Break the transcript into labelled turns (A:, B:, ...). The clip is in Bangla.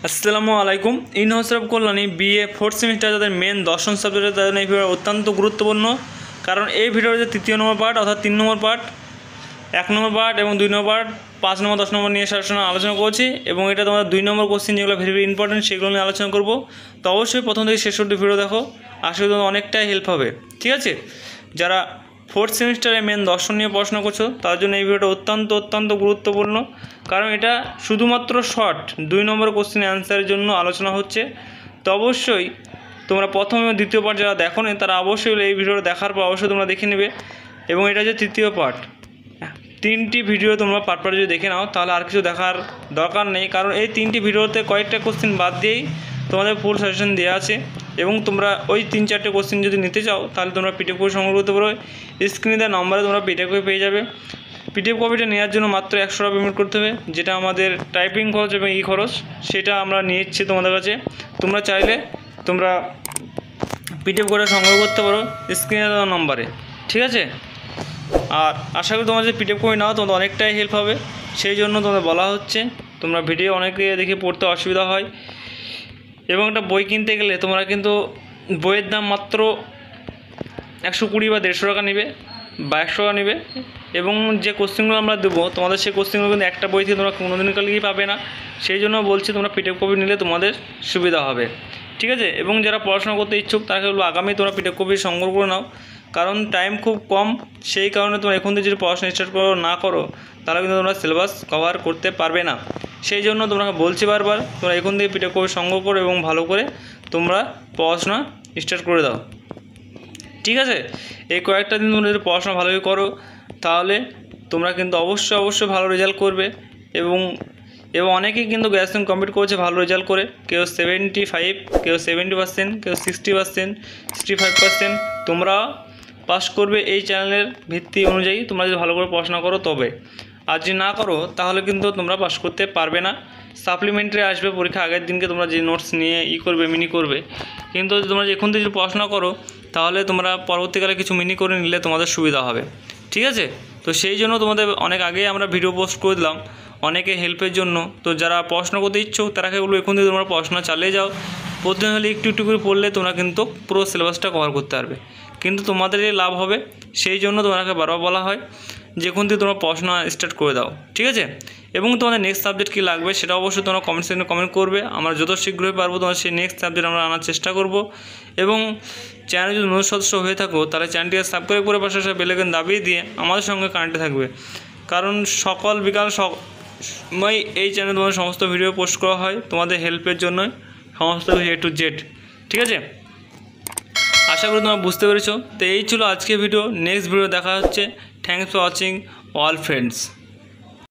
A: আসসালামু আলাইকুম। ইনহসরফ কল্যাণী বিএ ফোর্থ সেমিস্টার যাদের মেন দর্শন সাবজেক্টের তাদের এই ভিডিও অত্যন্ত গুরুত্বপূর্ণ, কারণ এই ভিডিওর যে তৃতীয় নম্বর পার্ট অর্থাৎ 3 নম্বর পার্ট, 1 নম্বর পার্ট এবং 2 নম্বর পার্ট, 5 নম্বর 10 নম্বর নিয়ে আলোচনা করছি এবং এটা তোমাদের 2 নম্বর কোশ্চেন যেগুলো ভেরি ভেরি ইম্পর্টেন্ট সেগুলো নিয়ে আলোচনা করব। তো অবশ্যই প্রথম থেকে শেষ অবধি ভিডিও দেখো, আশা করি তোমাদের অনেকটাই হেল্প হবে। ঠিক আছে, যারা ফোর্থ সেমিস্টারে মেন দর্শন নিয়ে পড়াশোনা করছো তার জন্য এই ভিডিওটা অত্যন্ত গুরুত্বপূর্ণ, কারণ এটা শুধুমাত্র শর্ট 2 নম্বর কোশ্চেনের অ্যান্সারের জন্য আলোচনা হচ্ছে। তো অবশ্যই তোমরা প্রথম এবং দ্বিতীয় পার্ট যারা দেখো নি তারা অবশ্যই এই ভিডিওটা দেখার পর অবশ্যই তোমরা দেখে নেবে। এবং এটা যে তৃতীয় পার্ট, 3টি ভিডিও তোমরা পার্ট যদি দেখে নাও তাহলে আর কিছু দেখার দরকার নেই, কারণ এই 3টি ভিডিওতে কয়েকটা কোশ্চেন বাদ দিয়েই তোমাদের ফুল সাজেশন দেওয়া আছে। এবং তোমরা ওই 3-4টে কোশ্চেন যদি নিতে চাও তাহলে তোমরা পিডিএফ কপি সংগ্রহ করতে পারো। স্ক্রিনে দেওয়া নম্বরে তোমরা পিডিএফ কপি পেয়ে যাবে। পিডিএফ কপিটা নেওয়ার জন্য মাত্র 100 টাকা পেমেন্ট করতে হবে, যেটা আমাদের টাইপিং খরচ এবং খরচ সেটা আমরা নিচ্ছি তোমাদের কাছে। তোমরা চাইলে তোমরা পিডিএফ করে সংগ্রহ করতে পারো স্ক্রিনে দেওয়া নম্বরে। ঠিক আছে, আর আশা করি তোমরা যে পিডিএফ কপি নাও তোমাদের অনেকটাই হেল্প হবে, সেই জন্য তোমাদের বলা হচ্ছে। তোমরা ভিডিও অনেকে দেখে পড়তে অসুবিধা হয় এবং একটা বই কিনতে গেলে তোমরা কিন্তু বইয়ের দাম মাত্র 120 বা 150 টাকা নেবে বা 100 টাকা নেবে, এবং যে কোশ্চেনগুলো আমরা দেবো তোমাদের সেই কোশ্চেনগুলো কিন্তু একটা বই থেকে তোমরা কোনোদিনও কালকেই পাবে না। সেই জন্য বলছি তোমরা পিডিএফ কপি নিলে তোমাদের সুবিধা হবে। ঠিক আছে, এবং যারা পড়াশোনা করতে ইচ্ছুক তারা বলবো আগামী তোমরা পিডিএফ কপি সংগ্রহ করে নাও, কারণ টাইম খুব কম। সেই কারণে তোমরা এখন থেকে যদি পড়াশোনা স্টার্ট করো তাহলে কিন্তু তোমরা সিলেবাস কভার করতে পারবে না। সেই জন্য তোমরা বলছি বারবার তোমরা এখন থেকে পিডিএফ কপি সংগ্রহ করো এবং ভালো করে তোমরা পড়াশোনা স্টার্ট করে দাও। ঠিক আছে, এই কয়েকটা দিন তোমরা যদি পড়াশোনা ভালোভাবে করো তাহলে তোমরা কিন্তু অবশ্যই ভালো রেজাল্ট করবে। এবং অনেকেই কিন্তু গ্র্যাজুয়েশন কমপ্লিট করেছে ভালো রেজাল্ট করে, কেউ 75, কেউ 70%, কেউ 60%, 65%। তোমরা পাস করবে এই চ্যানেলের ভিত্তি অনুযায়ী। তোমরা যদি ভালো করে পড়াশোনা করো তবে, আর যদি না করো তাহলে কিন্তু তোমরা পাস করতে পারবে না। সাপ্লিমেন্টারি আসবে পরীক্ষা আগের দিনকে, তোমরা যে নোটস নিয়ে করবে মিনি করবে, কিন্তু তোমরা এখন থেকে যদি পড়াশোনা করো তাহলে তোমরা পরবর্তীকালে কিছু মিনি করে নিলে তোমাদের সুবিধা হবে। ঠিক আছে, তো সেই জন্য তোমাদের অনেক আগেই আমরা ভিডিও পোস্ট করে দিলাম অনেকে হেল্পের জন্য। তো যারা পড়াশোনা করতে ইচ্ছুক তারাকে বলবো এখন থেকে তোমরা পড়াশোনা চালিয়ে যাও। প্রতিদিন হলে একটু করে পড়লে তোমরা কিন্তু পুরো সিলেবাসটা কভার করতে পারবে, কিন্তু তোমাদেরই লাভ হবে। সেই জন্য তোমাকে বারবার বলা হয় যে এখন থেকে তোমরা পড়াশোনা স্টার্ট করে দাও। ঠিক আছে, এবং তোমাদের নেক্সট সাবজেক্ট কী লাগবে সেটা অবশ্যই তোমরা কমেন্ট সেকশনে কমেন্ট করবে। আমরা যত শীঘ্রই পারবো তোমার সেই নেক্সট সাবজেক্ট আমরা আনার চেষ্টা করব। এবং চ্যানেল যদি নতুন সদস্য হয়ে থাকো তাহলে চ্যানেলটিকে সাবস্ক্রাইব করে পাশে বেল আইকন দাবিয়ে দিয়ে আমাদের সঙ্গে কানেক্টে থাকবে, কারণ সকাল বিকাল সময় এই চ্যানেলে তোমাদের সমস্ত ভিডিও পোস্ট করা হয় তোমাদের হেল্পের জন্য, সমস্ত A to Z। ঠিক আছে, আশা করি তোমরা বুঝতে পেরেছো। তো এই ছিল আজকের ভিডিও, নেক্সট ভিডিও দেখা হচ্ছে। Thanks for watching all friends.